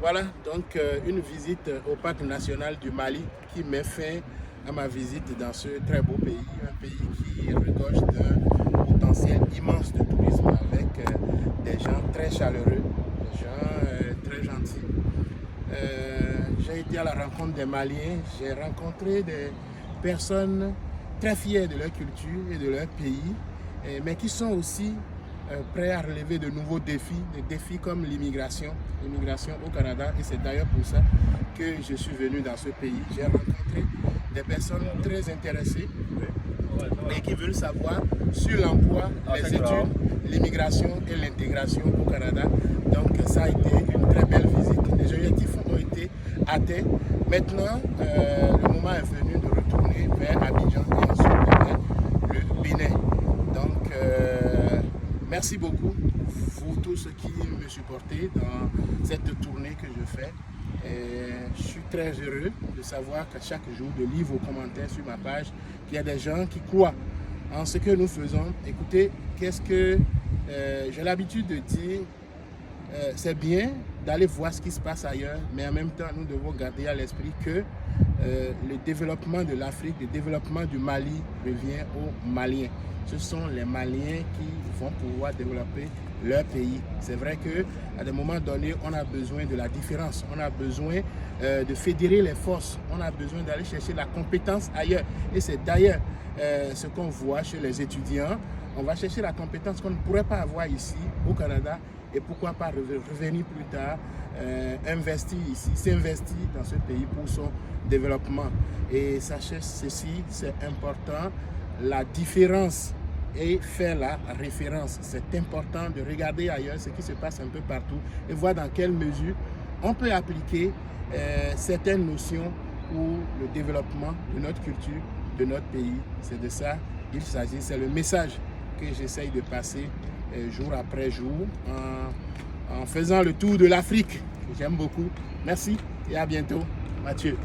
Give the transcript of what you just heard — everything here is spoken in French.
Voilà, donc une visite au parc national du Mali qui met fin à ma visite dans ce très beau pays, un pays qui regorge d'un potentiel immense de tourisme avec des gens très chaleureux, des gens très gentils. J'ai été à la rencontre des Maliens, j'ai rencontré des personnes très fiers de leur culture et de leur pays, mais qui sont aussi prêts à relever de nouveaux défis, des défis comme l'immigration au Canada, et c'est d'ailleurs pour ça que je suis venu dans ce pays. J'ai rencontré des personnes très intéressées et qui veulent savoir sur l'emploi, les études, l'immigration et l'intégration au Canada. Donc ça a été une très belle visite. Les objectifs ont été atteints. Maintenant, le moment est venu de retourner vers Abidjan et ensuite vers le Bénin. Donc, merci beaucoup, vous tous ceux qui me supportez dans cette tournée que je fais. Je suis très heureux de savoir qu'à chaque jour, de lire vos commentaires sur ma page, qu'il y a des gens qui croient en ce que nous faisons. Écoutez, qu'est-ce que j'ai l'habitude de dire, c'est bien d'aller voir ce qui se passe ailleurs, mais en même temps, nous devons garder à l'esprit que le développement de l'Afrique, le développement du Mali revient aux Maliens. Ce sont les Maliens qui vont pouvoir développer leur pays. C'est vrai qu'à des moments donnés, on a besoin de la différence, on a besoin de fédérer les forces, on a besoin d'aller chercher la compétence ailleurs. Et c'est d'ailleurs ce qu'on voit chez les étudiants. On va chercher la compétence qu'on ne pourrait pas avoir ici au Canada, et pourquoi pas revenir plus tard, investir ici, s'investir dans ce pays pour son développement. Et sachez ceci, c'est important. La différence et faire la référence. C'est important de regarder ailleurs ce qui se passe un peu partout et voir dans quelle mesure on peut appliquer certaines notions pour le développement de notre culture, de notre pays. C'est de ça qu'il s'agit. C'est le message que j'essaye de passer jour après jour en faisant le tour de l'Afrique, que j'aime beaucoup. Merci et à bientôt. Mathieu.